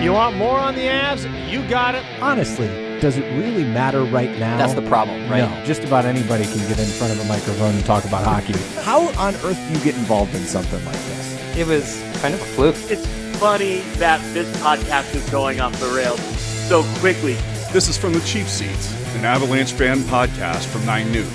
You want more on the Avs? You got it. Honestly, does it really matter right now? That's the problem, right? No, just about anybody can get in front of a microphone and talk about hockey. How on earth do you get involved in something like this? It was kind of a fluke. It's funny that this podcast is going off the rails so quickly. This is From the Cheap Seats, an Avalanche fan podcast from 9 News.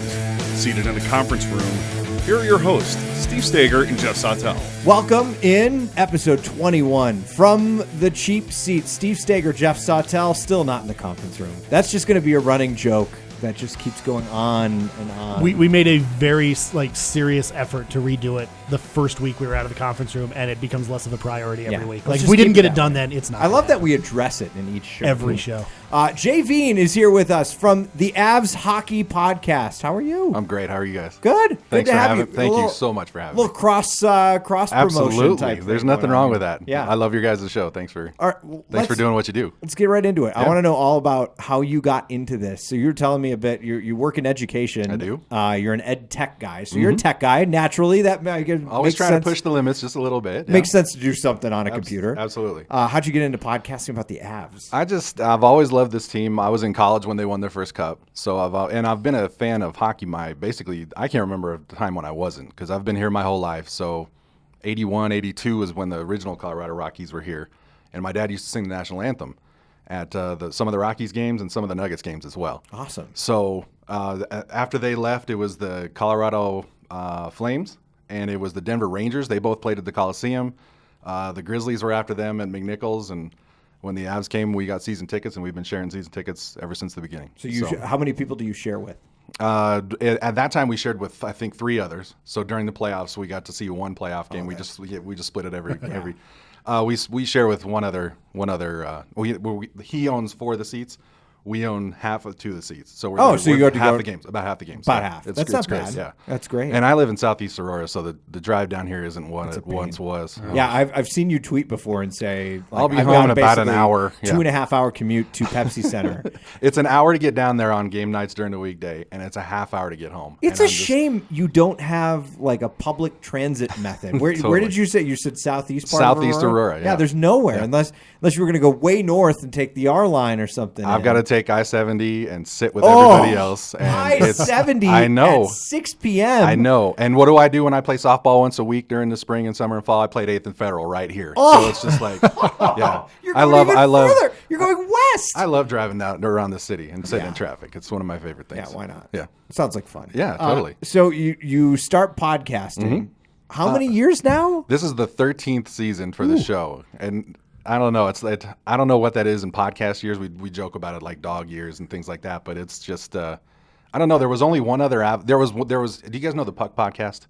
Seated in a conference room, here are your hosts, Steve Stager and Jeff Sautel. Welcome in episode 21 From the Cheap Seats. Steve Stager, Jeff Sautel, still not in the conference room. That's just going to be a running joke that just keeps going on and on. We made a very serious effort to redo it the first week we were out of the conference room, and it becomes less of a priority every week. Like, if we didn't get it done then, it's not. I love that we address it in each show. Every show. Jay Veen is here with us from the Avs Hockey Podcast. How are you? I'm great. How are you guys? Good. Thanks Good to for have having. you. Thank you so much for having me. A little cross promotion Absolutely. type. There's nothing wrong with that. Yeah. I love your guys' show. Thanks for doing what you do. Let's get right into it. Yeah. I want to know all about how you got into this. So you're telling me a bit. You work in education. I do. You're an ed tech guy. So you're a tech guy. Naturally, that always trying to push the limits just a little bit. Yeah. Makes sense to do something on a computer. Absolutely. How'd you get into podcasting about the Avs? I've always loved this team. I was in college when they won their first cup. So I've been a fan of hockey. I can't remember a time when I wasn't, because I've been here my whole life. So 81, 82 is when the original Colorado Rockies were here. And my dad used to sing the national anthem at some of the Rockies games and some of the Nuggets games as well. Awesome. So after they left, it was the Colorado Flames and it was the Denver Rangers. They both played at the Coliseum. The Grizzlies were after them at McNichols, and when the Avs came, we got season tickets, and we've been sharing season tickets ever since the beginning. So how many people do you share with? At that time, we shared with I think 3 others. So during the playoffs, we got to see one playoff game. We just split it every. We share with one other. He owns 4 of the seats. We own half of 2 of the seats. So we're you go to half the games, about half the games. About half. That's not great. bad. Yeah, that's great. And I live in Southeast Aurora, so the drive down here isn't what it once was. Yeah, I've seen you tweet before and say, I'll be home in about an hour. 2.5-hour commute to Pepsi Center. It's an hour to get down there on game nights during the weekday, and it's a half hour to get home. It's a shame you don't have like a public transit method. Where did you say? You said southeast part Southeast of Aurora? Aurora. Yeah, there's nowhere unless you were going to go way north and take the R line or something. I've got to take I-70 and sit with everybody else. And I-70 I know. at 6 p.m. I know. And what do I do when I play softball once a week during the spring and summer and fall? I played 8th and Federal right here. So it's just like, yeah. You're going further. You're going west. I love driving down around the city and sitting in traffic. It's one of my favorite things. Yeah, why not? Yeah. It sounds like fun. Yeah, totally. So you start podcasting. How many years now? This is the 13th season for the show. And I don't know. I don't know what that is in podcast years. We joke about it like dog years and things like that. But it's just I don't know. There was only one other app. There was. Do you guys know the Puck podcast?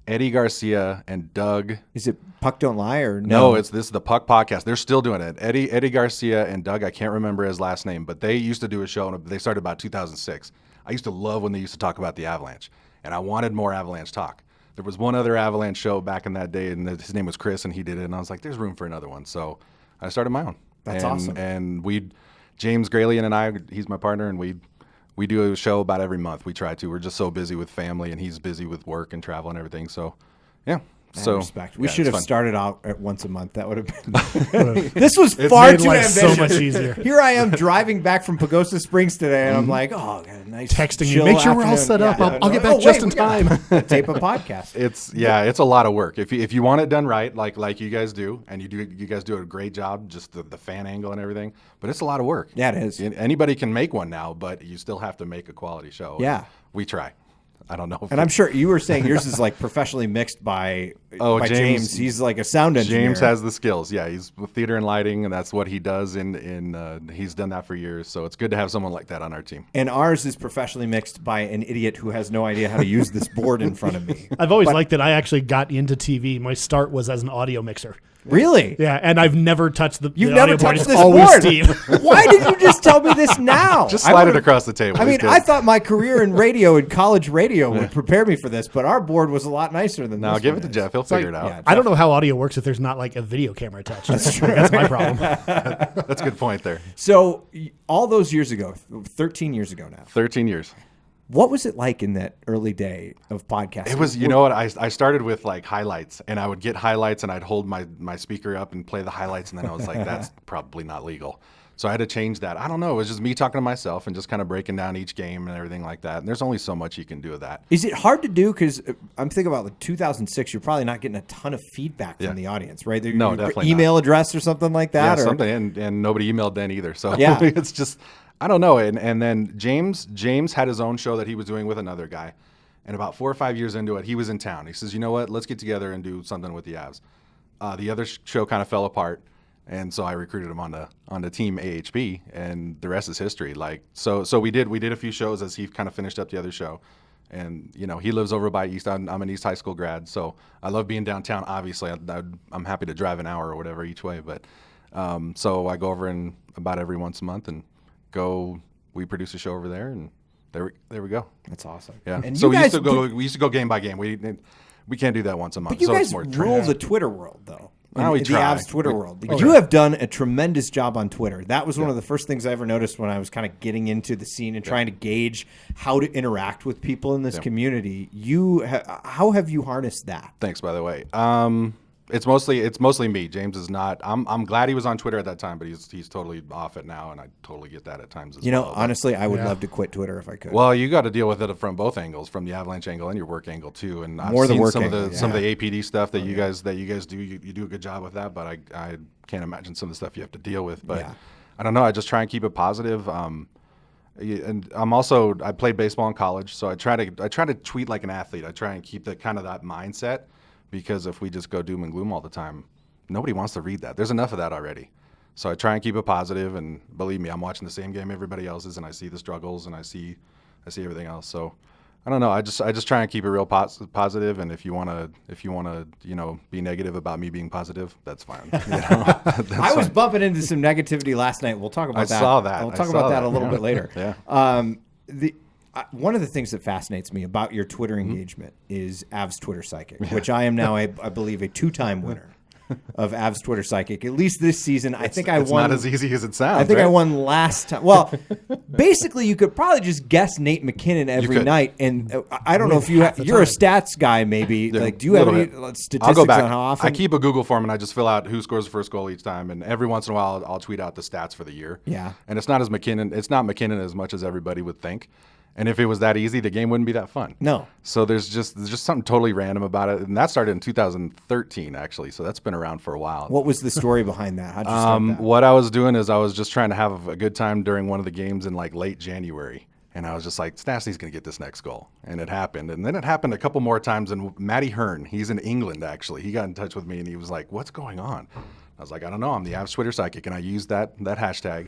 Eddie Garcia and Doug. Is it Puck Don't Lie or no? No, this is the Puck podcast. They're still doing it. Eddie Garcia and Doug. I can't remember his last name, but they used to do a show. And they started about 2006. I used to love when they used to talk about the Avalanche, and I wanted more Avalanche talk. There was one other Avalanche show back in that day, and his name was Chris, and he did it. And I was like, there's room for another one. So I started my own. That's awesome. And James Gralian and I, he's my partner, and we do a show about every month. We try to. We're just so busy with family, and he's busy with work and travel and everything. So, yeah. Respect. We should have started out at once a month. That would have been. This was far too ambitious. So much easier. Here I am driving back from Pagosa Springs today, and I'm like, got a nice texting you. Make sure we're all set up. I'll get back just in time. Tape a podcast. It's a lot of work. If you want it done right, like you guys do, and you guys do a great job, just the fan angle and everything. But it's a lot of work. Yeah, it is. Anybody can make one now, but you still have to make a quality show. Yeah, we try. I don't know. And I'm sure you were saying yours is like professionally mixed by James. He's like a sound engineer. James has the skills. Yeah, he's with theater and lighting, and that's what he does. He's done that for years. So it's good to have someone like that on our team. And ours is professionally mixed by an idiot who has no idea how to use this board in front of me. I've always liked that I actually got into TV. My start was as an audio mixer. Really? Yeah, and I've never touched the You've the never audio board. touched It's this always board. Steve. Why did you just tell me this now? Just slide it across the table. I mean, I thought my career in radio and college radio would prepare me for this, but our board was a lot nicer than this. Now give it to Jeff. He'll figure it out. Yeah, I don't know how audio works if there's not like a video camera attached. That's true. That's my problem. That's a good point there. So all those years ago, 13 years ago now. 13 years. What was it like in that early day of podcasting? It was, you know what, I started with like highlights, and I would get highlights and I'd hold my speaker up and play the highlights, and then I was like, that's probably not legal. So I had to change that. I don't know. It was just me talking to myself and just kind of breaking down each game and everything like that. And there's only so much you can do with that. Is it hard to do? Because I'm thinking about like 2006, you're probably not getting a ton of feedback from the audience, right? No, definitely email address or something like that? Yeah, or? something. And nobody emailed then either. So yeah. It's just, I don't know. And then James had his own show that he was doing with another guy. And about 4 or 5 years into it, he was in town. He says, you know what, let's get together and do something with the Avs. The other show kind of fell apart. And so I recruited him on the team AHP, and the rest is history. Like so we did a few shows as he kind of finished up the other show, and you know he lives over by East. I'm an East High School grad, so I love being downtown. Obviously, I'm happy to drive an hour or whatever each way, but so I go over in about every once a month and go. We produce a show over there, and there we go. That's awesome. Yeah. And so we used to go game by game. We can't do that once a month. But you so guys it's more rule the Twitter world, though. We the try. Avs Twitter world. You have done a tremendous job on Twitter. That was one of the first things I ever noticed when I was kind of getting into the scene and trying to gauge how to interact with people in this community. How have you harnessed that? Thanks, by the way. It's mostly me. James is not. I'm glad he was on Twitter at that time, but he's totally off it now, and I totally get that at times as well. You know, honestly, I would love to quit Twitter if I could. Well, you got to deal with it from both angles, from the Avalanche angle and your work angle too. And I've More the seen work some angle, of the APD stuff that you guys do. You do a good job with that, but I can't imagine some of the stuff you have to deal with. But I don't know. I just try and keep it positive. And I played baseball in college, so I try to tweet like an athlete. I try and keep that mindset, because if we just go doom and gloom all the time, nobody wants to read that. There's enough of that already. So I try and keep it positive, and believe me, I'm watching the same game everybody else is, and I see the struggles, and I see everything else. So I don't know. I just try and keep it real positive. And if you wanna be negative about me being positive, that's fine. I was bumping into some negativity last night. We'll talk about that. I saw that. We'll talk about that a little bit later. Yeah. One of the things that fascinates me about your Twitter engagement is Avs Twitter Psychic, which I am now, I believe, a 2-time winner of Avs Twitter Psychic. At least this season, I think I won. It's not as easy as it sounds. I think right? I won last time. Well, basically, you could probably just guess Nate McKinnon every night, and I don't know if you're a stats guy, maybe. Yeah, like, do you have any statistics on how often? I keep a Google form, and I just fill out who scores the first goal each time, and every once in a while, I'll tweet out the stats for the year. Yeah, and it's not McKinnon as much as everybody would think. And if it was that easy, the game wouldn't be that fun. No. So there's just something totally random about it, and that started in 2013 actually. So that's been around for a while. What was the story behind that? How'd you start that? What I was doing is I was just trying to have a good time during one of the games in like late January, and I was just like, Stastny's going to get this next goal, and it happened. And then it happened a couple more times. And Matty Hearn, he's in England actually. He got in touch with me, and he was like, "What's going on?" I was like, "I don't know. I'm the Avs Twitter Psychic," and I used that hashtag.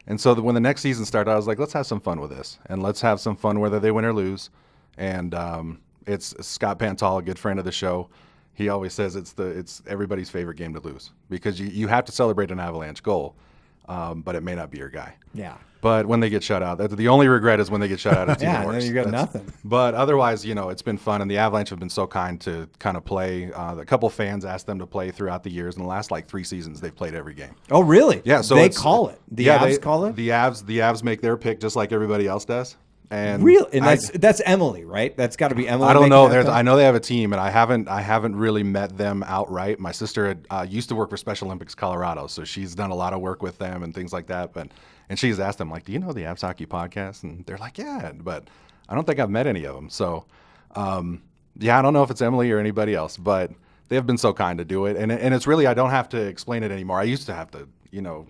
And so when the next season started, I was like, let's have some fun with this, and let's have some fun whether they win or lose. And it's Scott Pantal, a good friend of the show. He always says it's everybody's favorite game to lose, because you have to celebrate an Avalanche goal, but it may not be your guy. Yeah. But when they get shut out, the only regret is when they get shut out. It's yeah, even worse. then you got nothing. But otherwise, it's been fun, and the Avalanche have been so kind to kind of play. A couple fans asked them to play throughout the years. In the last 3 seasons, they've played every game. Oh, really? Yeah. So they call it. The Avs they call it. The Avs make their pick just like everybody else does. And really, and that's Emily, right? That's got to be Emily. I don't know. I know they have a team, and I haven't really met them outright. My sister used to work for Special Olympics Colorado, so she's done a lot of work with them and things like that. And she's asked them, like, "Do you know the Avs Hockey Podcast?" And they're like, "Yeah," but I don't think I've met any of them. So, I don't know if it's Emily or anybody else, but they have been so kind to do it. And it's really, I don't have to explain it anymore. I used to have to,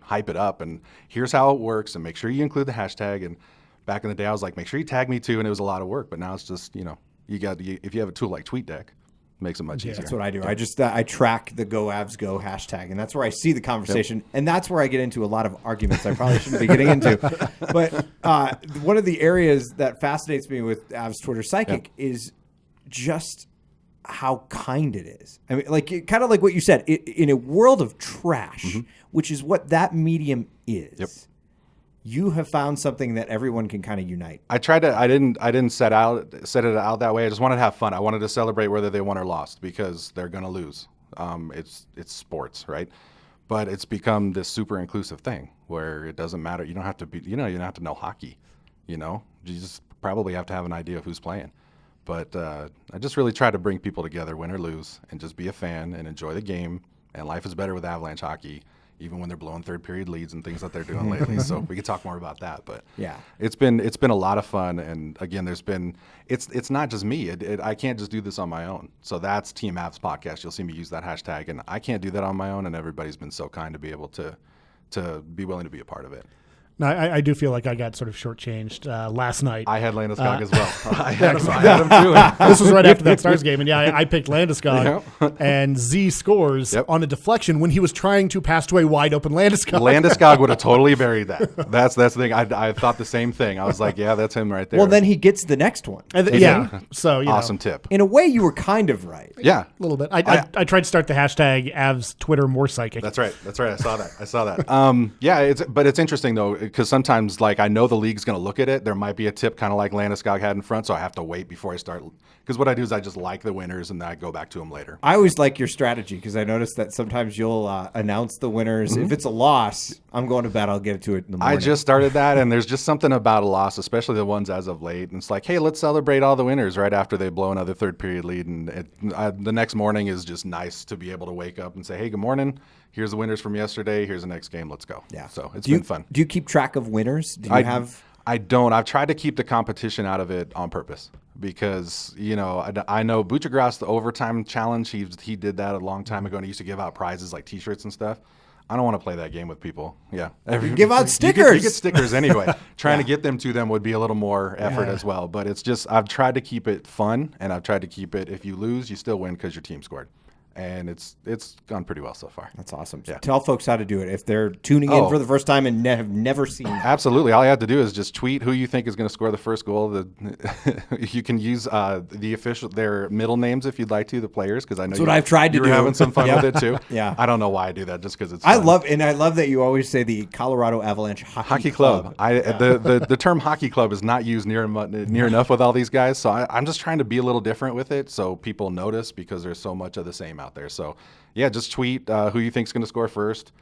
hype it up, and here's how it works, and make sure you include the hashtag. And back in the day, I was like, make sure you tag me too, and it was a lot of work. But now it's just, if you have a tool like TweetDeck, it makes it much easier. That's what I do. I track the Go Avs Go hashtag, and that's where I see the conversation, and that's where I get into a lot of arguments I probably shouldn't be getting into. But one of the areas that fascinates me with Avs Twitter Psychic is just how kind it is. I mean, kind of like what you said, in a world of trash, which is what that medium is. Yep. You have found something that everyone can kind of unite. I tried to. I didn't set it out that way. I just wanted to have fun. I wanted to celebrate whether they won or lost, because they're going to lose. It's sports, right? But it's become this super inclusive thing where it doesn't matter. You don't have to be. You don't have to know hockey. You just probably have to have an idea of who's playing. But I just really try to bring people together, win or lose, and just be a fan and enjoy the game. And life is better with Avalanche hockey, even when they're blowing third period leads and things that they're doing lately. So we could talk more about that. But yeah, it's been a lot of fun. And again, it's not just me. I can't just do this on my own. So that's Team Avs podcast. You'll see me use that hashtag, and I can't do that on my own. And everybody's been so kind to be able to be willing to be a part of it. No, I do feel like I got sort of shortchanged last night. I had Landeskog as well. I had him too. This was right after that Stars game, and I picked Landeskog, and Z scores on a deflection when he was trying to pass to a wide open Landeskog. Landeskog would have totally buried that. That's the thing. I thought the same thing. I was like, yeah, that's him right there. Well, then he gets the next one. So awesome tip. In a way, you were kind of right. Yeah, a little bit. I tried to start the hashtag Avs Twitter more psychic. That's right. I saw that. But it's interesting though, because sometimes, like, I know the league's going to look at it. There might be a tip kind of like Landeskog had in front, so I have to wait before I start. Because what I do is I just like the winners, and then I go back to them later. I always like your strategy because I noticed that sometimes you'll announce the winners. If it's a loss, I'm going to bed. I'll get to it in the morning. I just started that, and there's just something about a loss, especially the ones as of late. And it's like, hey, let's celebrate all the winners right after they blow another third period lead. And the next morning is just nice to be able to wake up and say, hey, good morning. Here's the winners from yesterday. Here's the next game. Let's go. Yeah. So it's been fun. Do you keep track of winners? Do you have? I don't. I've tried to keep the competition out of it on purpose because, I know Buccigross, the overtime challenge, he did that a long time ago, and he used to give out prizes like T-shirts and stuff. I don't want to play that game with people. Yeah. You give out stickers. You get stickers anyway. Trying to get them to them would be a little more effort as well. But it's just, I've tried to keep it fun, and I've tried to keep it, if you lose, you still win because your team scored. And it's gone pretty well so far. That's awesome. Yeah. Tell folks how to do it if they're tuning in for the first time and have never seen it. Absolutely. All you have to do is just tweet who you think is going to score the first goal. You can use their middle names if you'd like to, the players, because I know that's what I've tried to do. You're having some fun with it too. Yeah. I don't know why I do that, just because it's fun. I love that you always say the Colorado Avalanche Hockey Club. The term hockey club is not used near enough with all these guys, so I'm just trying to be a little different with it so people notice, because there's so much of the same out there. So yeah, just tweet who you think is going to score first.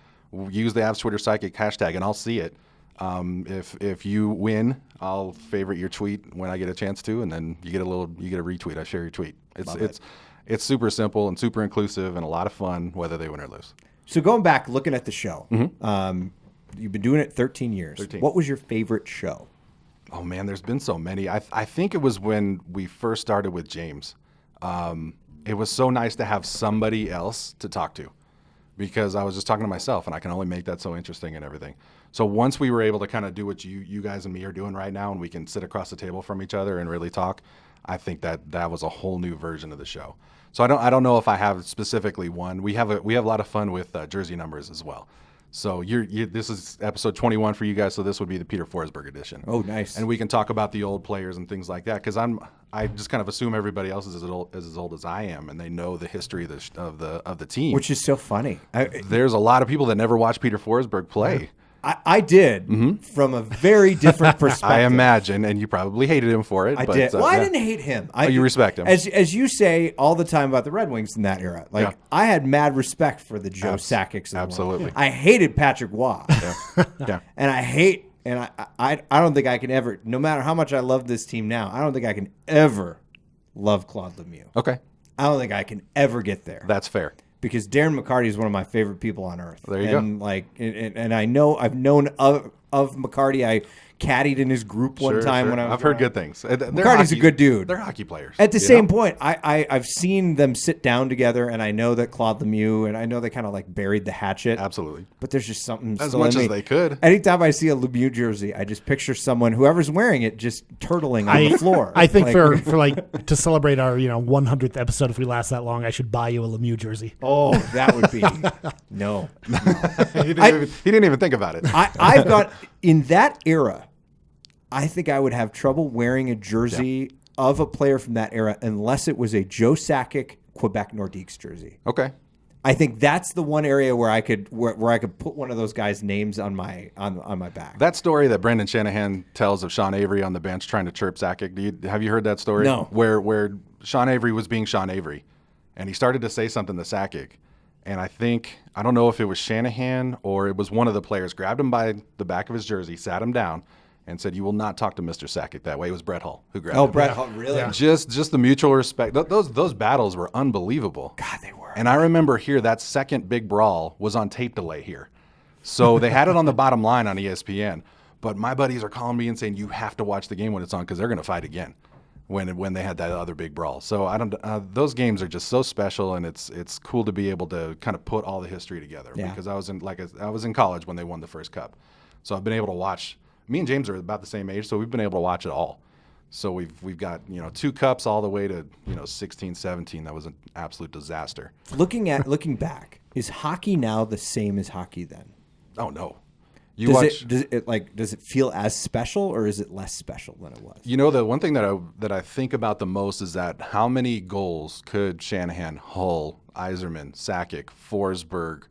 Use the Avs Twitter Psychic hashtag, and I'll see it. If you win, I'll favorite your tweet when I get a chance to, and then you get a retweet. I share your tweet. It's super simple and super inclusive and a lot of fun, whether they win or lose. So going back, looking at the show, you've been doing it 13 years. 13. What was your favorite show? Oh man, there's been so many. I think it was when we first started with James. It was so nice to have somebody else to talk to, because I was just talking to myself, and I can only make that so interesting and everything. So once we were able to kind of do what you guys and me are doing right now, and we can sit across the table from each other and really talk, I think that was a whole new version of the show. So I don't know if I have specifically one. We have a lot of fun with jersey numbers as well. So this is episode 21 for you guys, so this would be the Peter Forsberg edition. Oh, nice. And we can talk about the old players and things like that, because I just kind of assume everybody else is as old as I am, and they know the history of the team, which is so funny. There's a lot of people that never watched Peter Forsberg play. Yeah. I did from a very different perspective. I imagine, and you probably hated him for it. I did. Well, I didn't hate him. You respect him. As you say all the time about the Red Wings in that era. I had mad respect for the Joe Sakic's. Absolutely. I hated Patrick Waugh. Yeah. And I don't think I can ever, no matter how much I love this team now, I don't think I can ever love Claude Lemieux. Okay. I don't think I can ever get there. That's fair. Because Darren McCarty is one of my favorite people on earth. There you go. And I know I've known of McCarty. I caddied in his group one time when I was. I've heard good things. McCarty's a good dude. They're hockey players. At the same point, I've seen them sit down together, and I know that Claude Lemieux, and I know they kind of like buried the hatchet. Absolutely. But there's just something as still much in as me. they could. Anytime I see a Lemieux jersey, I just picture whoever's wearing it, just turtling on the floor. I think for to celebrate our 100th episode, if we last that long, I should buy you a Lemieux jersey. Oh, that would be no. He didn't even think about it. I've got in that era. I think I would have trouble wearing a jersey of a player from that era unless it was a Joe Sakic Quebec Nordiques jersey. Okay. I think that's the one area where I could put one of those guys' names on my back. That story that Brendan Shanahan tells of Sean Avery on the bench trying to chirp Sakic. Have you heard that story? No. Where Sean Avery was being Sean Avery, and he started to say something to Sakic, and I don't know if it was Shanahan or it was one of the players, grabbed him by the back of his jersey, sat him down, and said, "You will not talk to Mr. Sakic that way." It was Brett Hull who grabbed him. Oh, Brett Hull, really? Yeah. Just the mutual respect. Those battles were unbelievable. God, they were. And I remember here that second big brawl was on tape delay here. So they had it on the bottom line on ESPN. But my buddies are calling me and saying, you have to watch the game when it's on because they're going to fight again when they had that other big brawl. So those games are just so special, and it's cool to be able to kind of put all the history together. Yeah. Because I was in college when they won the first cup. So I've been able to watch. Me and James are about the same age, so we've been able to watch it all. So we've got 2 cups all the way to 16, 17. That was an absolute disaster. Looking back, is hockey now the same as hockey then? Oh no. Does it feel as special, or is it less special than it was? The one thing that I think about the most is that how many goals could Shanahan, Hull, Yzerman, Sakic, Forsberg,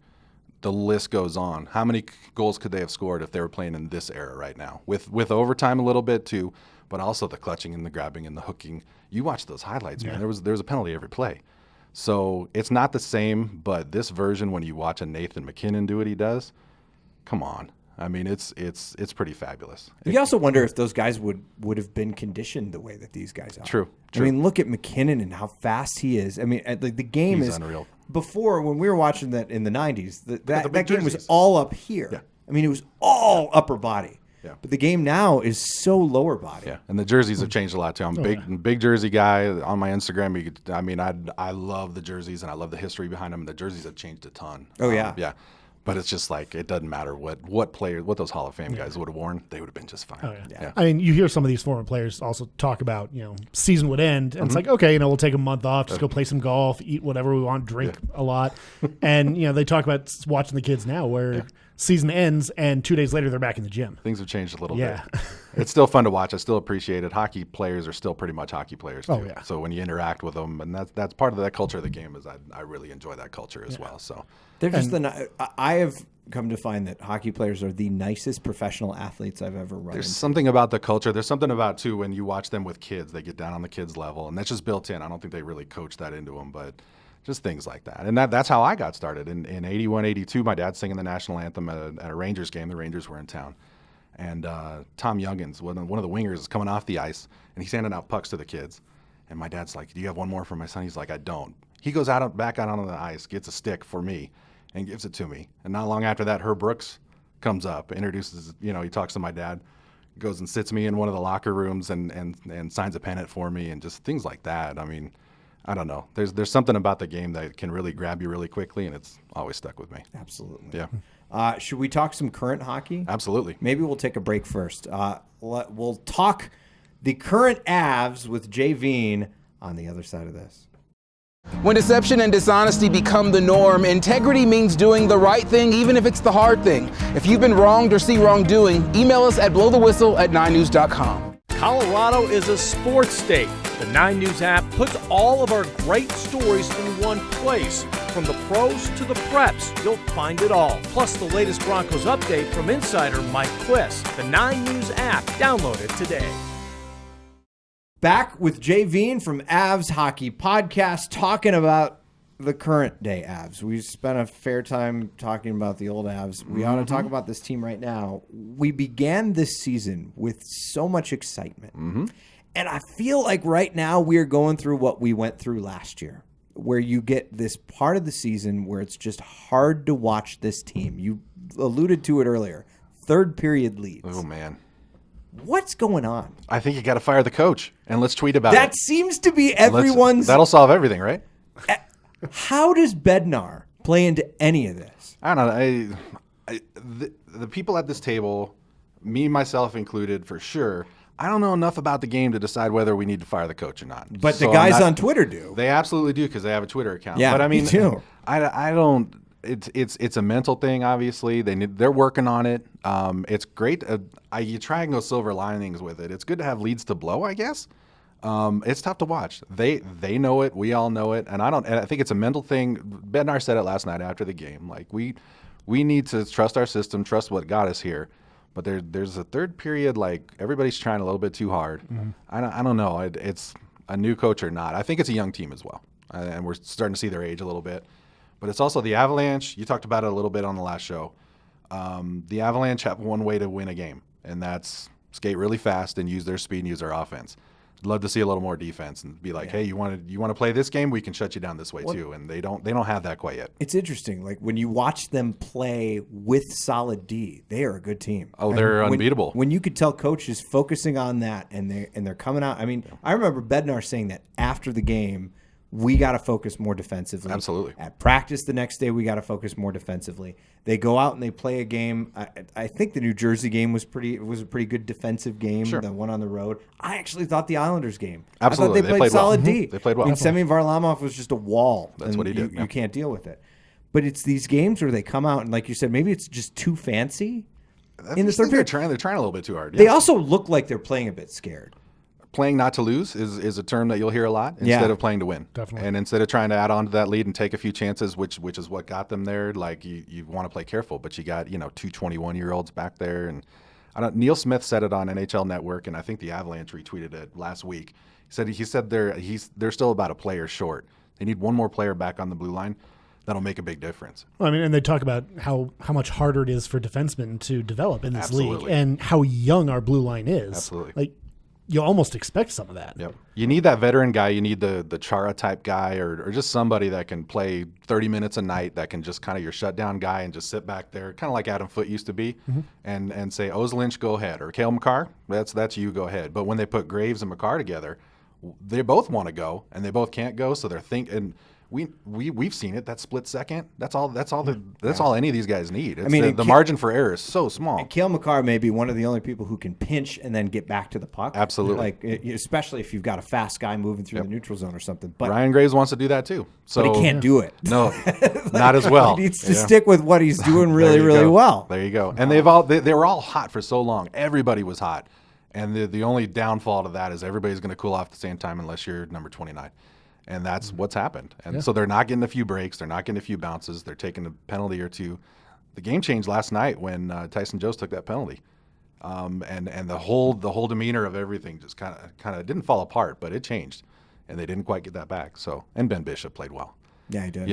the list goes on. How many goals could they have scored if they were playing in this era right now? With overtime a little bit too, but also the clutching and the grabbing and the hooking. You watch those highlights, man. There was a penalty every play. So it's not the same, but this version, when you watch a Nathan McKinnon do what he does, come on. I mean, it's pretty fabulous. You also wonder if those guys would have been conditioned the way that these guys are. True. I mean, look at McKinnon and how fast he is. I mean, the game He's is unreal. Before, when we were watching that in the 90s, that game was jerseys. all up here. Yeah. I mean, it was all upper body. Yeah. But the game now is so lower body. Yeah, and the jerseys have changed a lot too. I'm a big jersey guy on my Instagram. I love the jerseys and I love the history behind them. The jerseys have changed a ton. Oh, yeah. Yeah. But it's just like it doesn't matter what those Hall of Fame guys would have worn, they would have been just fine. Oh, yeah. I mean, you hear some of these former players also talk about, season would end, and it's like, okay, we'll take a month off, just go play some golf, eat whatever we want, drink a lot. And, they talk about watching the kids now where season ends and 2 days later they're back in the gym. Things have changed a little Yeah. bit. It's still fun to watch. I still appreciate it. Hockey players are still pretty much hockey players too. Oh, yeah. So when you interact with them, and that's part of that culture of the game, is I really enjoy that culture as well. So They're just I have come to find that hockey players are the nicest professional athletes I've ever run there's into. something about the culture. There's something about too when you watch them with kids. They get down on the kids' level, and that's just built in. I don't think they really coach that into them, but just things like that. And that's how I got started. In 81, 82, my dad's singing the national anthem at a Rangers game. The Rangers were in town. And Tom Youngins, one of the wingers, is coming off the ice, and he's handing out pucks to the kids. And my dad's like, do you have one more for my son? He's like, I don't. He goes back out onto the ice, gets a stick for me, and gives it to me. And not long after that, Herb Brooks comes up, introduces, he talks to my dad, goes and sits me in one of the locker rooms and signs a pennant for me, and just things like that. I mean, I don't know. There's something about the game that can really grab you really quickly, and it's always stuck with me. Absolutely. Yeah. Should we talk some current hockey? Absolutely. Maybe we'll take a break first. We'll talk the current Avs with Jay Veen on the other side of this. When deception and dishonesty become the norm, integrity means doing the right thing, even if it's the hard thing. If you've been wronged or see wrongdoing, email us at blowthewhistle@9news.com. Colorado is a sports state. The 9 News app puts all of our great stories in one place. From the pros to the preps, you'll find it all. Plus the latest Broncos update from insider Mike Quist. The 9 News app. Download it today. Back with Jay Veen from Avs Hockey Podcast, talking about the current day Avs. We spent a fair time talking about the old Avs. We ought to talk about this team right now. We began this season with so much excitement. And I feel like right now we are going through what we went through last year, where you get this part of the season where it's just hard to watch this team. You alluded to it earlier. Third period leads. Oh, man. What's going on? I think you got to fire the coach, and let's tweet about it. That seems to be everyone's. That'll solve everything, right? How does Bednar play into any of this? I don't know. The people at this table, me, myself included, for sure, I don't know enough about the game to decide whether we need to fire the coach or not. But So the guys I'm not- on Twitter do. They absolutely do because they have a Twitter account. Yeah, but I mean, me too. I don't. It's a mental thing. Obviously, they're working on it. It's great. You try and go silver linings with it. It's good to have leads to blow, I guess. It's tough to watch. They know it. We all know it. And I think it's a mental thing. Bednar said it last night after the game. Like we need to trust our system, trust what got us here. But there's a third period. Like everybody's trying a little bit too hard. I don't know. It's a new coach or not. I think it's a young team as well, and we're starting to see their age a little bit. But it's also the Avalanche. You talked about it a little bit on the last show. The Avalanche have one way to win a game, and that's skate really fast and use their speed and use their offense. I'd love to see a little more defense and be like, hey, you want to play this game? We can shut you down this way too. And they don't have that quite yet. It's interesting. Like when you watch them play with solid D, they are a good team. Oh, they're unbeatable. When you could tell coach is focusing on that and they're coming out. I mean, I remember Bednar saying that after the game, we got to focus more defensively. Absolutely. At practice the next day, we got to focus more defensively. They go out and they play a game. I think the New Jersey game was a pretty good defensive game. Sure. The one on the road. I actually thought the Islanders game. Absolutely. I thought they played solid well. D. They played well. I mean, Semyon Varlamov was just a wall. That's what he did. You can't deal with it. But it's these games where they come out and, like you said, maybe it's just too fancy. In the third period, they're trying a little bit too hard. Yeah. They also look like they're playing a bit scared. Playing not to lose is a term that you'll hear a lot instead of playing to win. Definitely. And instead of trying to add on to that lead and take a few chances, which is what got them there, like you want to play careful, but you got, two 21-year-olds back there. And Neil Smith said it on NHL Network, and I think the Avalanche retweeted it last week. He said they're still about a player short. They need one more player back on the blue line. That'll make a big difference. Well, I mean, and they talk about how much harder it is for defensemen to develop in this league Absolutely. and how young our blue line is. Absolutely. Like, you almost expect some of that. Yep. You need that veteran guy. You need the Chara type guy or just somebody that can play 30 minutes a night, that can just kind of your shutdown guy and just sit back there, kind of like Adam Foote used to be, and say, Lynch, go ahead. Or Cale Makar, that's you, go ahead. But when they put Graves and Makar together, they both want to go and they both can't go, so they're thinking. We've seen it. That split second. That's all any of these guys need. It's the margin for error is so small. And Cale Makar may be one of the only people who can pinch and then get back to the puck. Absolutely. Especially if you've got a fast guy moving through the neutral zone or something. But Ryan Graves wants to do that too. So he can't do it. No, not as well. He needs to stick with what he's doing really, really go. well. There you go. And they were all hot for so long. Everybody was hot. And the only downfall to that is everybody's going to cool off at the same time unless you're number 29. And that's what's happened. And so they're not getting a few breaks. They're not getting a few bounces. They're taking a penalty or two. The game changed last night when Tyson Jost took that penalty. And the whole demeanor of everything just kind of didn't fall apart, but it changed. And they didn't quite get that back. So, and Ben Bishop played well. Yeah, he did.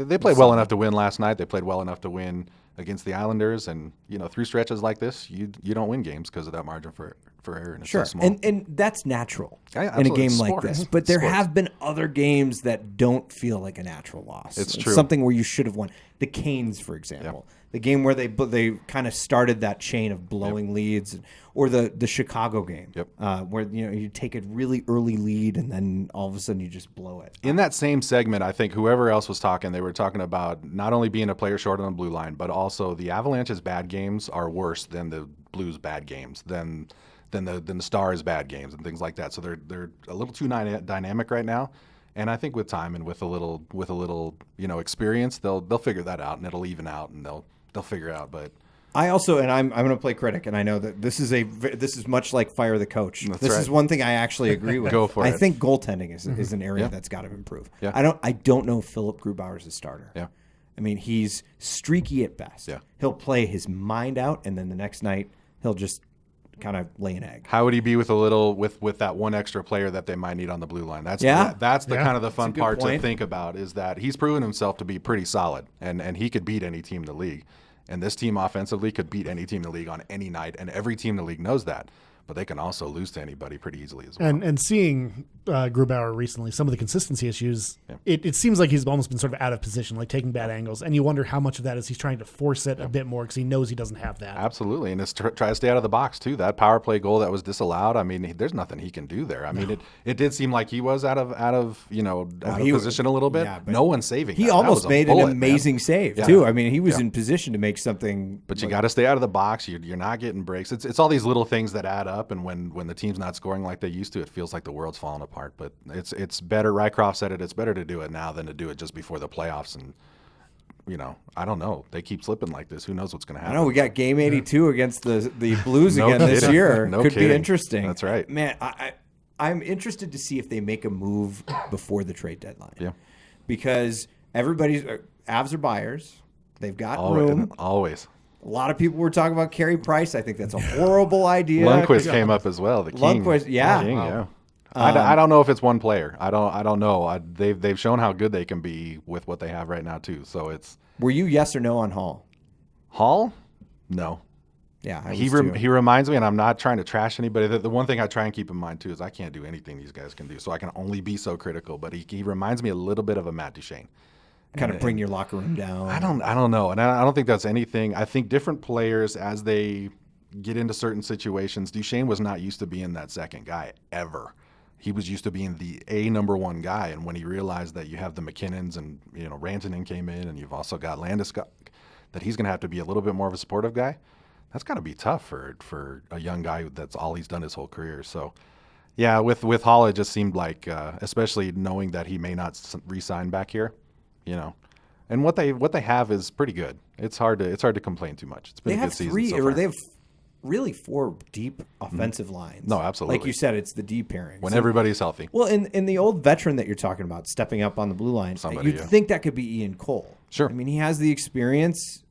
They played well enough to win last night. They played well enough to win against the Islanders. And, through stretches like this, you don't win games because of that margin for error. And it's so small. And that's natural Yeah, in a absolutely. game It's like sports. this. But there Sports. have been other games that don't feel like a natural loss. It's true. Something where you should have won. The Canes, for example. The game where they kind of started that chain of blowing leads, or the Chicago game, where you take a really early lead and then all of a sudden you just blow it. In that same segment, I think whoever else was talking, they were talking about not only being a player short on the blue line, but also the Avalanche's bad games are worse than the Blues' bad games, than the Stars' bad games and things like that. So they're a little too dynamic right now. And I think with time and with a little experience, they'll figure that out, and it'll even out, and they'll figure it out. But I also, and I'm going to play critic, and I know that this is much like fire the coach. That's this right. is one thing I actually agree with. Go for I it. think goaltending is an area that's got to improve. Yeah. I don't know if Philip Grubauer's a starter. Yeah. I mean, he's streaky at best. Yeah. He'll play his mind out, and then the next night he'll just kind of lay an egg. how would he be with with that one extra player that they might need on the blue line? That's the kind of the fun good part point. to think about, is that he's proven himself to be pretty solid, and he could beat any team in the league. And this team offensively could beat any team in the league on any night, and every team in the league knows that. But they can also lose to anybody pretty easily as well. And seeing Grubauer recently, some of the consistency issues, it seems like he's almost been sort of out of position, like taking bad angles. And you wonder how much of that is he's trying to force it a bit more because he knows he doesn't have that. Absolutely, and try to stay out of the box too. That power play goal that was disallowed. I mean, there's nothing he can do there. I mean, it did seem like he was out of position a little bit. Yeah, but no one's saving. He that. almost That was a made bullet, an amazing man. save Yeah. too. I mean, he was in position to make something. But you got to stay out of the box. You're not getting breaks. It's all these little things that add up, and when the team's not scoring like they used to, it feels like the world's falling apart. But it's better. Rycroft said it. It's better to do it now than to do it just before the playoffs. And I don't know. They keep slipping like this. Who knows what's going to I happen? know we got game 82 against the Blues No again this kidding. year. No Could be kidding. interesting. That's right. Man, I'm interested to see if they make a move before the trade deadline. Yeah. Because everybody's Avs are buyers. They've got Always. room. Always. A lot of people were talking about Carey Price. I think that's a horrible idea. Lundqvist came up as well. The king. Lundqvist, yeah. The king, yeah. I don't know if it's one player. I don't know. They've shown how good they can be with what they have right now too. So it's Were you yes or no on Hall? Hall? No. Yeah, I he was too. he reminds me, and I'm not trying to trash anybody. The one thing I try and keep in mind too is I can't do anything these guys can do, so I can only be so critical. But he reminds me a little bit of a Matt Duchene. kind of bring your locker room down. I don't know, and I don't think that's anything. I think different players as they get into certain situations. Duchene was not used to being that second guy ever. He was used to being the number one guy, and when he realized that you have the McKinnons and Rantanen came in, and you've also got Landeskog, that he's going to have to be a little bit more of a supportive guy. That's got to be tough for a young guy that's all he's done his whole career. So, yeah, with Hall, it just seemed like, especially knowing that he may not re-sign back here, and what they have is pretty good. It's hard to complain too much. It's been a good season so far. They have really 4 deep offensive lines. No, absolutely. Like you said, it's the D pairing. When everybody's healthy. Well, in the old veteran that you're talking about, stepping up on the blue line, you'd think that could be Ian Cole. Sure. I mean, he has the experience.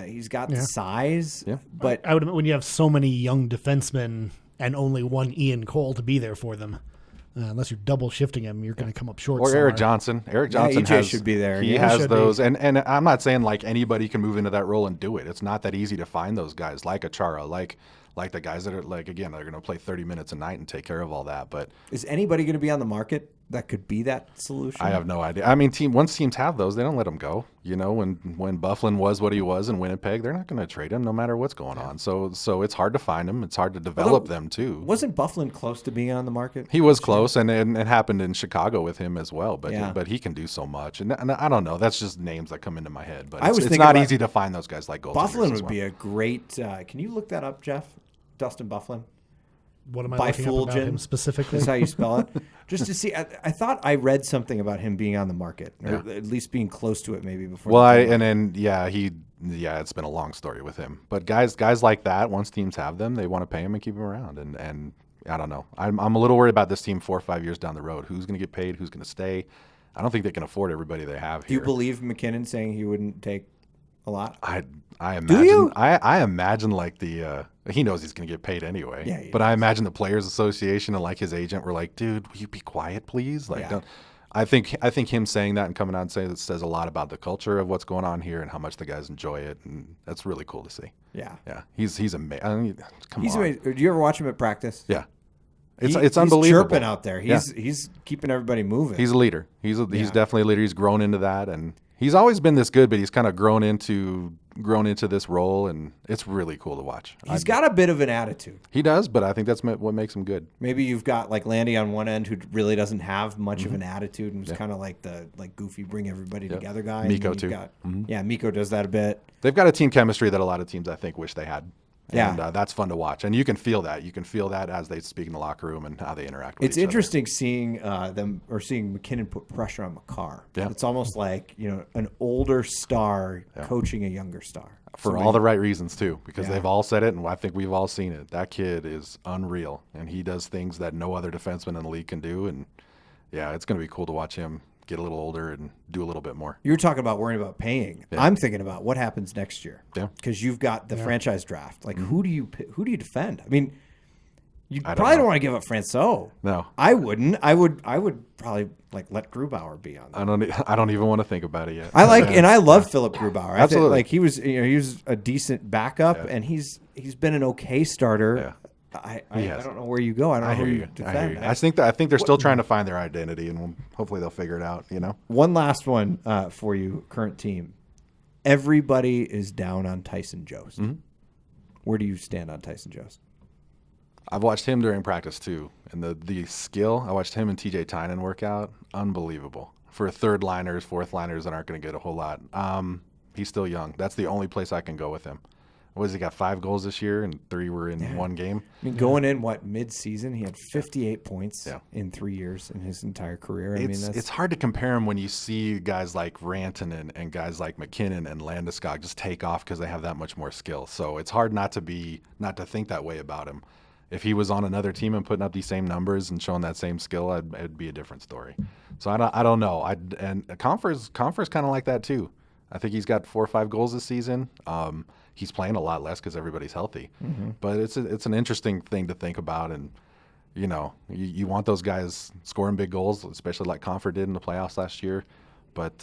He's got the size. Yeah. But I would when you have so many young defensemen and only one Ian Cole to be there for them. Unless you're double shifting him, you're going to come up short. Or somewhere. Eric Johnson. Eric Johnson should be there. He has those, and I'm not saying like anybody can move into that role and do it. It's not that easy to find those guys like Achara, like the guys that are they're going to play 30 minutes a night and take care of all that. But is anybody going to be on the market that could be that solution? I have no idea. I mean, once teams have those, they don't let them go. When Bufflin was what he was in Winnipeg, they're not going to trade him no matter what's going on. So it's hard to find them. It's hard to develop them too. Wasn't Bufflin close to being on the market? He was close, and it happened in Chicago with him as well. But but he can do so much, and I don't know. That's just names that come into my head. But it's it's not easy to find those guys like goaltenders. Bufflin would be a great. Can you look that up, Jeff? Dustin Bufflin. What am I looking up about him specifically? That's how you spell it. Just to see, I thought I read something about him being on the market, or at least being close to it, maybe before. Well, it's been a long story with him. But guys like that, once teams have them, they want to pay him and keep him around. And I don't know. I'm a little worried about this team 4 or 5 years down the road. Who's going to get paid? Who's going to stay? I don't think they can afford everybody they have here. Do you believe McKinnon saying he wouldn't take a lot? I imagine. Do you? I imagine like he knows he's going to get paid anyway. Yeah, but I imagine the Players Association and like his agent were like, dude, will you be quiet, please? Like, don't. I think him saying that and coming out and saying that says a lot about the culture of what's going on here and how much the guys enjoy it, and that's really cool to see. Yeah. He's amazing. I mean, come on. Amazing. Do you ever watch him at practice? Yeah. It's He's unbelievable. chirping out there. He's keeping everybody moving. He's a leader. He's definitely a leader. He's grown into that, and he's always been this good, but he's kind of grown into this role, and it's really cool to watch. He's got a bit of an attitude. He does, but I think that's what makes him good. Maybe you've got like Landy on one end who really doesn't have much of an attitude and is kind of like the goofy bring everybody together guy. Mikko too. Yeah, Mikko does that a bit. They've got a team chemistry that a lot of teams I think wish they had. Yeah. And that's fun to watch. And you can feel that. You can feel that as they speak in the locker room and how they interact with each other. It's interesting seeing seeing McKinnon put pressure on Makar. Yeah. It's almost like, an older star coaching a younger star. For all the right reasons, too, because they've all said it, and I think we've all seen it. That kid is unreal, and he does things that no other defenseman in the league can do. And, it's going to be cool to watch him get a little older and do a little bit more. You were talking about worrying about paying. Yeah. I'm thinking about what happens next year. Yeah. Because you've got the franchise draft. Like, who do you defend? I mean, you probably don't want to give up Francois. No. I wouldn't. I would probably let Grubauer be on that. I don't even want to think about it yet. I love Philip Grubauer. Absolutely. I think, he was a decent backup, and he's been an okay starter. Yeah. I don't know where you go. I don't know who you defend. I think they're still trying to find their identity, and hopefully they'll figure it out. One last one for you, current team. Everybody is down on Tyson Jost. Mm-hmm. Where do you stand on Tyson Jost? I've watched him during practice too, and the skill. I watched him and TJ Tynan work out. Unbelievable for third liners, fourth liners that aren't going to get a whole lot. He's still young. That's the only place I can go with him. He got 5 goals this year, and 3 were in one game. I mean, going in mid-season, he had 58 points in 3 years in his entire career. It's hard to compare him when you see guys like Rantanen and guys like McKinnon and Landeskog just take off because they have that much more skill. So it's hard not to think that way about him. If he was on another team and putting up these same numbers and showing that same skill, it'd be a different story. So I don't know. And Comfer's kind of like that too. I think he's got 4 or 5 goals this season. He's playing a lot less because everybody's healthy. Mm-hmm. But it's an interesting thing to think about. And, you want those guys scoring big goals, especially like Comfort did in the playoffs last year. But,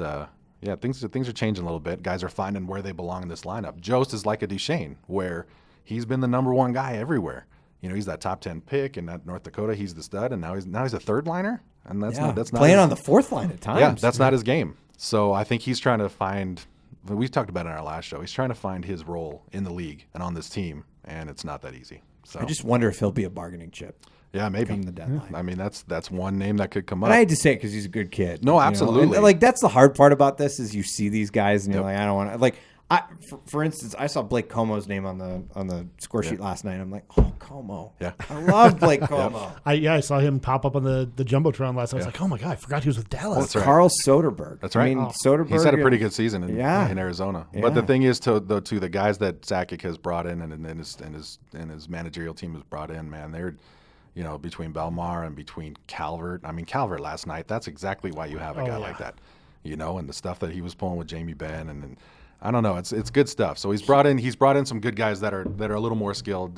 things are changing a little bit. Guys are finding where they belong in this lineup. Jost is like a Duchene, where he's been the number one guy everywhere. He's that top 10 pick, and at North Dakota, he's the stud, and now he's a third liner, and that's not playing his, on the fourth line at times. Yeah, that's not his game. So I think he's trying to find. We talked about it in our last show. He's trying to find his role in the league and on this team, and it's not that easy. So I just wonder if he'll be a bargaining chip. Yeah, maybe. Come the deadline. I mean, that's one name that could come up. And I hate to say it because he's a good kid. No, absolutely. And, like, that's the hard part about this is you see these guys and you're like, I don't want to. Like, for instance, I saw Blake Como's name on the score sheet last night. I'm like, oh, Como. Yeah. I love Blake Como. I saw him pop up on the Jumbotron last night. I was like, oh my God, I forgot he was with Dallas. That's right. Carl Soderberg. That's right. I mean, Soderberg. He's had a pretty good season in Arizona. Yeah. But the thing is, to the guys that Sakic has brought in and his managerial team has brought in, man, they're, between Belmar and between Calvert. I mean, Calvert last night, that's exactly why you have a guy like that, and the stuff that he was pulling with Jamie Benn and I don't know. It's good stuff. So he's brought in some good guys that are a little more skilled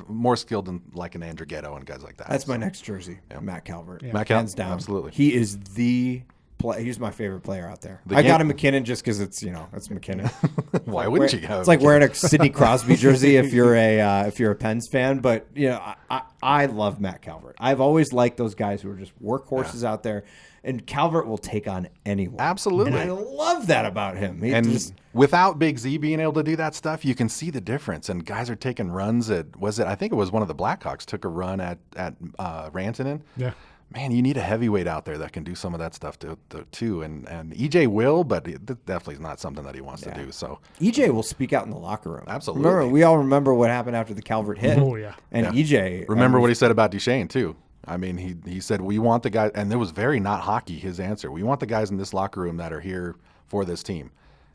than like an Andrew Ghetto and guys like that. That's my next jersey, Matt Calvert. Yeah. Matt Calvert, hands down. Absolutely. He is he's my favorite player out there. I got a McKinnon just because it's McKinnon. Why wouldn't you have? It's like wearing a Sidney Crosby jersey if you're a Pens fan. But I love Matt Calvert. I've always liked those guys who are just workhorses out there. And Calvert will take on anyone. Absolutely. And I love that about him. Without Big Z being able to do that stuff, you can see the difference. And guys are taking runs I think it was one of the Blackhawks took a run at Rantanen. Yeah. Man, you need a heavyweight out there that can do some of that stuff too. And EJ will, but it definitely is not something that he wants to do. So EJ will speak out in the locker room. Absolutely. We all remember what happened after the Calvert hit. Oh, yeah. And EJ. Remember what he said about Duchesne, too. I mean, he said, we want the guys, and it was very not hockey, his answer. We want the guys in this locker room that are here for this team.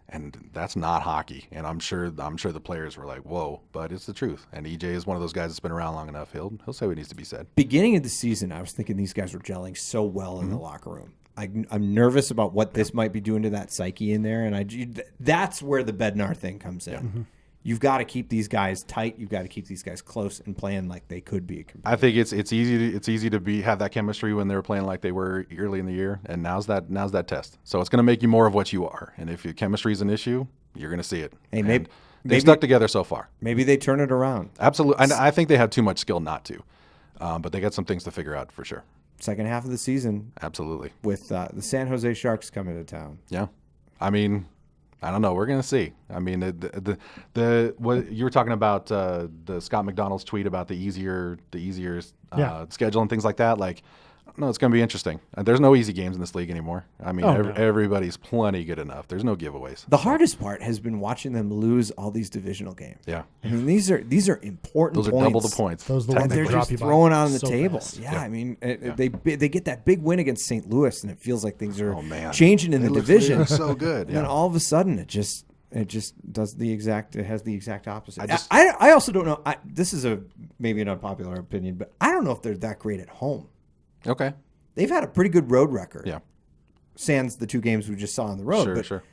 And that's not hockey. And I'm sure the players were like, whoa, but it's the truth. And EJ is one of those guys that's been around long enough. He'll say what needs to be said. Beginning of the season, I was thinking these guys were gelling so well in the locker room. I'm nervous about what this might be doing to that psyche in there. And that's where the Bednar thing comes in. Yeah. Mm-hmm. You've got to keep these guys tight. You've got to keep these guys close and playing like they could be a competitor. I think it's easy to have that chemistry when they were playing like they were early in the year, and now's that test. So it's going to make you more of what you are. And if your chemistry is an issue, you're going to see it. Hey, maybe they've stuck together so far. Maybe they turn it around. Absolutely. I think they have too much skill not to, but they got some things to figure out for sure. Second half of the season, absolutely, with the San Jose Sharks coming to town. Yeah, I mean, I don't know. We're going to see. I mean, the what you were talking about the Scott McDonald's tweet about the easier schedule and things like that. Like, no, it's going to be interesting. There's no easy games in this league anymore. I mean, everybody's plenty good enough. There's no giveaways. The hardest part has been watching them lose all these divisional games. Yeah, I mean, these are important. Those are points. double the points. Those are the ones they're that drop just you throwing on the so table. fast. Yeah, I mean, they get that big win against St. Louis, and it feels like things are changing in the division. They look so good. And then all of a sudden, it just does it has the exact opposite. I also don't know. This is maybe an unpopular opinion, but I don't know if they're that great at home. Okay. They've had a pretty good road record. Yeah. Sans the two games we just saw on the road. Sure.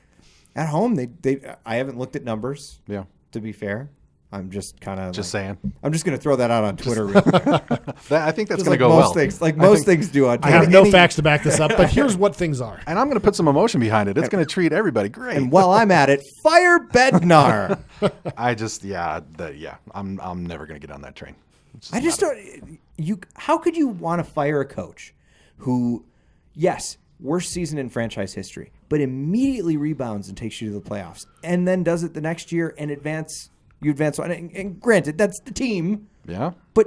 At home, I haven't looked at numbers. Yeah. To be fair, I'm just kind of saying. I'm just going to throw that out on Twitter. Real quick. I think that's going to like go most well. Things, like most things do on Twitter. I have no facts to back this up, but here's what things are. And I'm going to put some emotion behind it. It's going to treat everybody great. And while I'm at it, fire Bednar. I'm never going to get on that train. I just don't. How could you want to fire a coach who, yes, worst season in franchise history, but immediately rebounds and takes you to the playoffs, and then does it the next year and advance on? And granted, that's the team. Yeah. But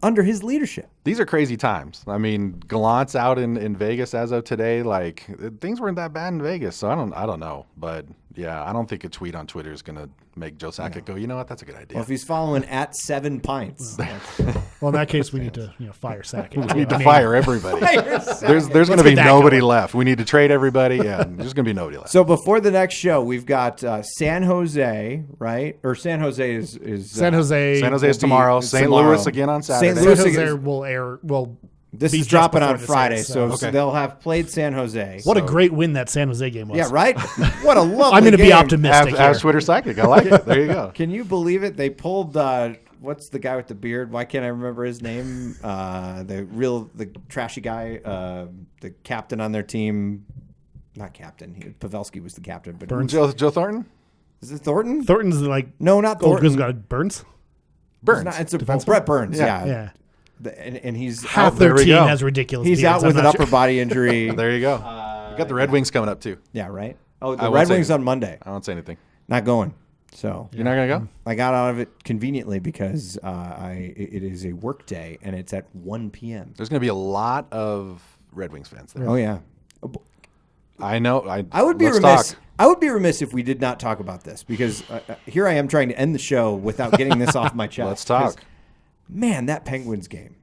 under his leadership. These are crazy times. I mean, Gallant's out in Vegas as of today. Like, things weren't that bad in Vegas, so I don't know. But yeah, I don't think a tweet on Twitter is going to make Joe Sakic go, you know what, that's a good idea. Well, if he's following at 7 pints. Well, in that case, we need to fire Sakic. We need to fire everybody. There's going to be nobody left. We need to trade everybody. Yeah, there's going to be nobody left. So before the next show, we've got San Jose, right? Or San Jose is San Jose. San Jose is tomorrow. St. Louis again on Saturday. St. Louis San Jose will air. This is dropping on Friday, so they'll have played San Jose. What a great win that San Jose game was. Yeah, right? What a lovely I'm going to game. be optimistic here. As Twitter Psychic. I like it. There you go. Can you believe it? They pulled, what's the guy with the beard? Why can't I remember his name? The trashy guy, the captain on their team. Not captain. Pavelski was the captain. But Joe Thornton? Is it Thornton? Thornton's like... No, not Thornton. Got Burns? Burns. It's Defenseman? Brett Burns. Yeah. Yeah. And he's Half out, their there we team go. has ridiculous he's beards. out with I'm an not upper sure. body injury. There you go. You got the Red Wings coming up too. Yeah, right. Oh, I the won't Red say Wings anything. on Monday. I won't say anything. Not going. So You're not gonna go? I got out of it conveniently because it is a work day and it's at 1 p.m. There's gonna be a lot of Red Wings fans there. Oh yeah. I know. I would be let's remiss. talk. I would be remiss if we did not talk about this because here I am trying to end the show without getting this off my chest. Let's talk. 'Cause, man, that Penguins game.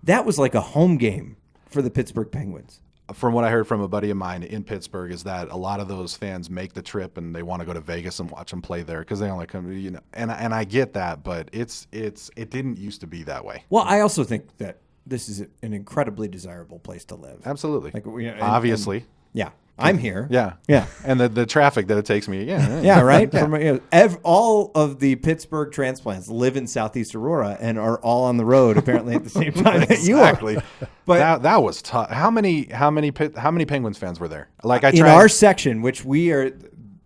That was like a home game for the Pittsburgh Penguins. From what I heard from a buddy of mine in Pittsburgh, is that a lot of those fans make the trip and they want to go to Vegas and watch them play there because they only come, And I get that, but it didn't used to be that way. Well, I also think that this is an incredibly desirable place to live. Absolutely. Like Obviously. yeah, I'm here. Yeah. Yeah. And the traffic that it takes me. Yeah. Yeah, right. From, all of the Pittsburgh transplants live in Southeast Aurora and are all on the road apparently at the same time that you are. Exactly. But that was tough. How many Penguins fans were there? Like in our section, which we are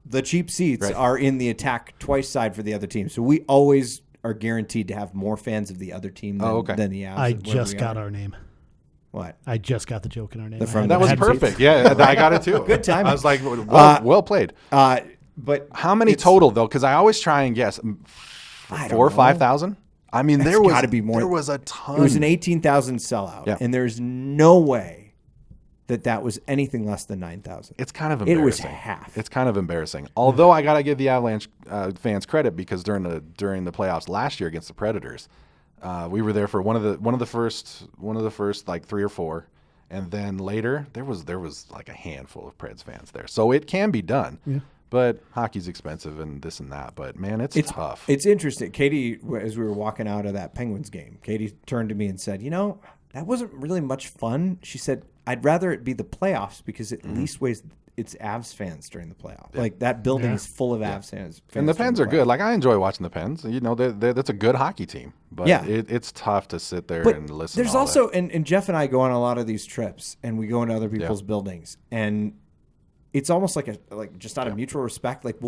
the cheap seats, Right. are in the attack twice side for the other team. So we always are guaranteed to have more fans of the other team than the Avs. I where just we got are. our name. What? I just got the joke in our name. From That was Had perfect. seats. Yeah, I got it too. Good timing. I was like, well played. But How many total though? Because I always try and guess. I don't 4,000 or know. 5,000. I mean, It's there was gotta be more. There was a ton. It was an 18,000 sellout, Yeah. and there's no way that was anything less than 9,000. It's kind of It embarrassing. was half. It's kind of embarrassing. Although I gotta give the Avalanche fans credit because during the playoffs last year against the Predators, we were there for one of the first like 3 or 4, and then later there was like a handful of Preds fans there. So it can be done. Yeah. But hockey's expensive and this and that. But man, it's tough. It's interesting. Katie, as we were walking out of that Penguins game, Katie turned to me and said, that wasn't really much fun. She said, I'd rather it be the playoffs because at least it's Avs fans during the playoffs. Yeah. Like that building is full of Avs fans. And the Pens are good. Like I enjoy watching the Pens. That's a good hockey team. But it's tough to sit there and listen. There's also, and Jeff and I go on a lot of these trips, and we go into other people's buildings, and it's almost like just out of mutual respect. Like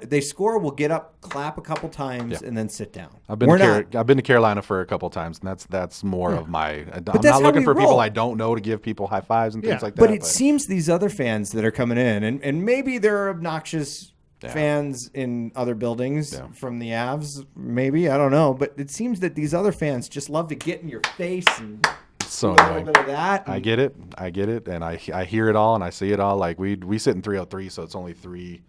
they score, we'll get up, clap a couple times, and then sit down. I've been to Carolina for a couple times, and that's more of my. I'm not looking for people I don't know to give people high fives and things like that. But it seems these other fans that are coming in, and maybe there are obnoxious fans in other buildings from the Avs, maybe, I don't know. But it seems that these other fans just love to get in your face and so do a little annoying. bit of that. I get it, and I hear it all, and I see it all. Like we sit in 303, so it's only three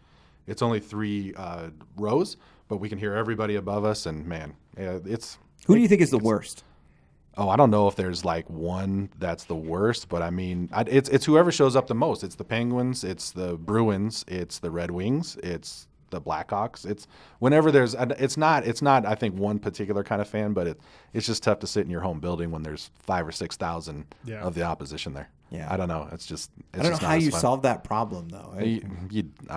rows, but we can hear everybody above us, and man, it's. Who do you think is the worst? Oh, I don't know if there's like one that's the worst, but I mean, it's whoever shows up the most. It's the Penguins, it's the Bruins, it's the Red Wings, it's the Blackhawks. It's whenever there's. It's not. I think one particular kind of fan, but it's just tough to sit in your home building when there's 5,000 or 6,000 of the opposition there. Yeah, I don't know. It's just. I don't know how you solve that problem though. I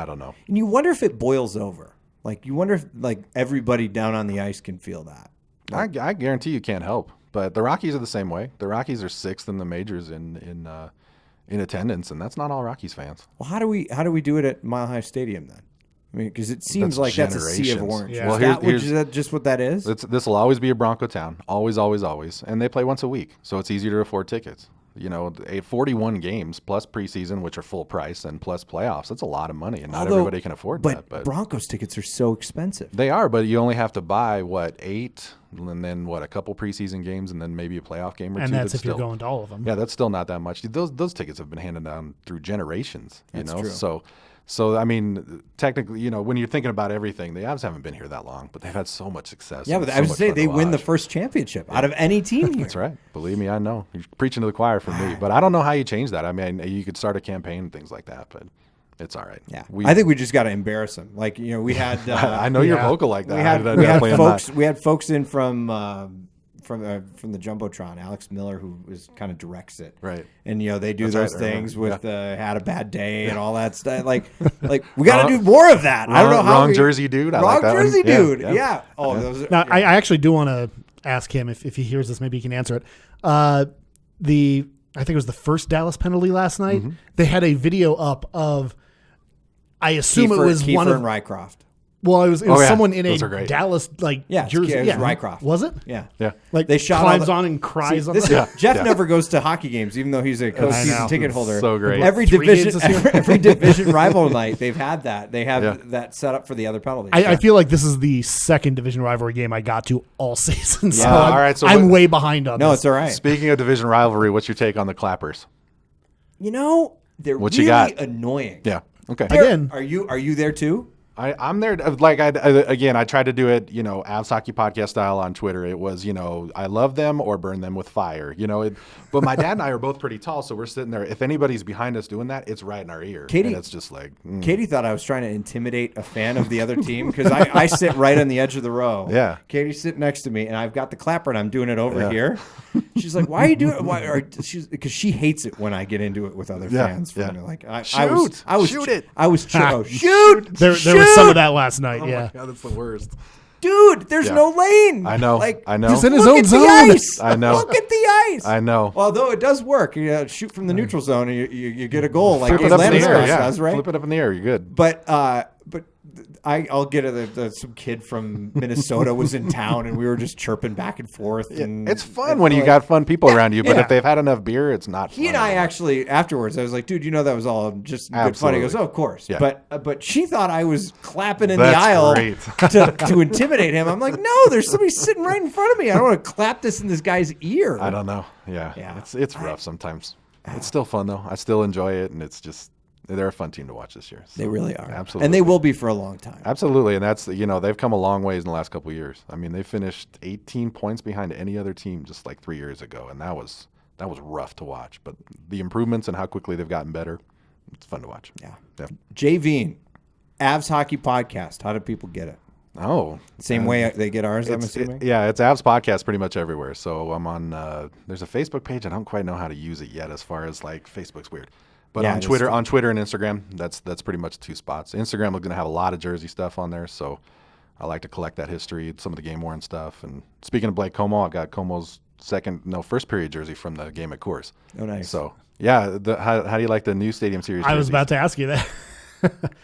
don't know. And you wonder if it boils over. Like you wonder if everybody down on the ice can feel that. I guarantee you can't help. But the Rockies are the same way. The Rockies are 6th in the majors in attendance, and that's not all Rockies fans. Well, how do we do it at Mile High Stadium then? I mean, because it seems That's like that's a sea of orange. Yeah. Well, is that just what that is? This will always be a Bronco town. Always, always, always. And they play once a week, so it's easier to afford tickets. 41 games plus preseason, which are full price, and plus playoffs. That's a lot of money, and not everybody can afford that. But Broncos tickets are so expensive. They are, but you only have to buy, 8, and then, a couple preseason games, and then maybe a playoff game or two. And that's if you're going to all of them. Yeah, that's still not that much. Those tickets have been handed down through generations, That's true. So, I mean, technically, when you're thinking about everything, the Avs haven't been here that long, but they've had so much success. Yeah, but I was say they win the first championship out of any team here. That's right. Believe me, I know. You're preaching to the choir for me, but I don't know how you change that. I mean, you could start a campaign and things like that, but it's all right. Yeah, I think we just got to embarrass them. Like we had. I know you're vocal like that. We had folks in from the Jumbotron, Alex Miller, who directs it. Right. And they do That's those right, things with had a bad day and all that stuff. Like we got to do more of that. I don't know how wrong jersey dude. I wrong like that jersey one. dude. Yeah. Oh, those are, now I actually do want to ask him if he hears this, maybe he can answer it. I think it was the first Dallas penalty last night. Mm-hmm. They had a video up of, I assume it was Kiefer one of and Rycroft. Well, it was Oh, yeah. someone in Those a are great. Dallas jersey. It was Rycroft. Was it? Yeah. Yeah. Like They shot climbs all on and cries See, on. this- the- Jeff Yeah. never goes to hockey games, even though he's a I season know. ticket holder. So great. Every 3 division, games this year. every division rival night, they've had that. They have Yeah. that set up for the other penalties. I feel like this is the second division rivalry game I got to all season. So Yeah. I'm, All right, so I'm what- way behind on no, this. it's all right. Speaking of division rivalry, what's your take on the Clappers? You know, they're What really you got? annoying. Yeah. Okay. They're- Again. are you there too? I'm there. Like again, I tried to do it, Avs Hockey Podcast style on Twitter. It was, I love them or burn them with fire, But my dad and I are both pretty tall, so we're sitting there. If anybody's behind us doing that, it's right in our ear. Katie- and it's just like, Katie thought I was trying to intimidate a fan of the other team because I sit right on the edge of the row. Yeah. Katie's sitting next to me, and I've got the clapper, and I'm doing it over Yeah. here. She's like, "Why are you doing it?" Because she hates it when I get into it with other Yeah, fans. yeah. Like, Shoot. Shoot it. Shoot! There was some of that last night. oh yeah. my God, that's the worst. Dude, there's Yeah. no lane. I know. Like, I know. He's in his look own at zone. the ice. I know. Look at the ice. I know. Although it does work, shoot from the neutral zone, and you get a goal like Flip it up in the air. Landeskog Yeah. does, right? Flip it up in the air. You're good. But I'll get it. Some kid from Minnesota was in town, and we were just chirping back and forth. And It's fun when you got fun people around you, but yeah. if they've had enough beer, it's not fun. He and I anymore. actually afterwards, I was like, "Dude, that was all just good fun." He Absolutely. goes, "Oh, of course." Yeah. But she thought I was clapping in That's the aisle great. to intimidate him. I'm like, "No, there's somebody sitting right in front of me. I don't want to clap this in this guy's ear." I don't know. Yeah. Yeah. It's rough sometimes. It's still fun though. I still enjoy it, and it's just they're a fun team to watch this year. So, They really are. Absolutely. And they will be for a long time. Absolutely, and that's they've come a long ways in the last couple of years. I mean, they finished 18 points behind any other team just like 3 years ago, and that was rough to watch. But the improvements and how quickly they've gotten better, it's fun to watch. Yeah. Yeah. Javine, Avs Hockey Podcast. How do people get it? Oh, Same way they get ours, I'm it's assuming? it's Avs Podcast pretty much everywhere. So I'm on. There's a Facebook page. I don't quite know how to use it yet. As far as like Facebook's weird. But Yeah, on it is Twitter, too. and Instagram, that's pretty much 2 spots. Instagram, we're going to have a lot of jersey stuff on there, so I like to collect that history, some of the game worn stuff. And speaking of Blake Como, I got Como's first period jersey from the game at Coors. Oh, nice. So yeah, how do you like the new Stadium Series? I was jerseys? about to ask you that.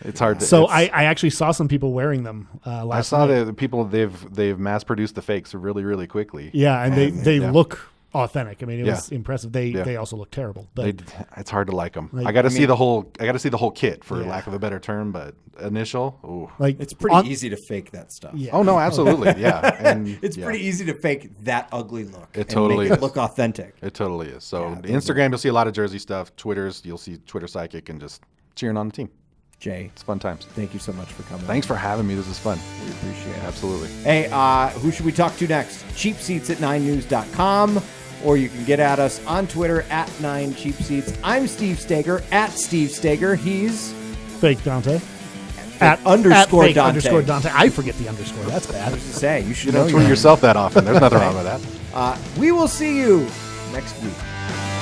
It's hard to. So it's- I actually saw some people wearing them last I saw night. the people they've mass produced the fakes really really quickly. Yeah, and they yeah. look authentic. I mean, it Yeah. was impressive. They also look terrible. But It's hard to like them. Like, I got to I see mean- the whole. I got to see the whole kit for Yeah. lack of a better term, but initial. Ooh. like It's pretty on- easy to fake that stuff. Yeah. Oh no, absolutely, yeah. And It's yeah, pretty easy to fake that ugly look. It and totally make it is. look authentic. It totally is. So Yeah, Instagram, you'll see a lot of jersey stuff. Twitter's, you'll see Twitter Psychic and just cheering on the team. Jay, It's fun times. thank you so much for coming. Thanks for having me. This is fun. We appreciate it. Absolutely. Hey, who should we talk to next? Cheap seats at 9news.com, or you can get at us on Twitter at 9cheapseats. I'm Steve Stager at Steve Stager. He's fake Dante. underscore fake Dante. underscore Dante. I forget the underscore. That's bad. to say you should You know don't tweet your- yourself that often. There's nothing wrong with that. We will see you next week.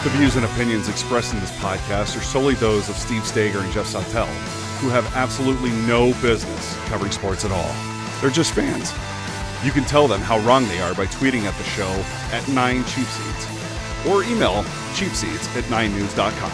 The views and opinions expressed in this podcast are solely those of Steve Stager and Jeff Sautel, who have absolutely no business covering sports at all. They're just fans. You can tell them how wrong they are by tweeting at the show at 9cheapseats or email cheapseats@9news.com.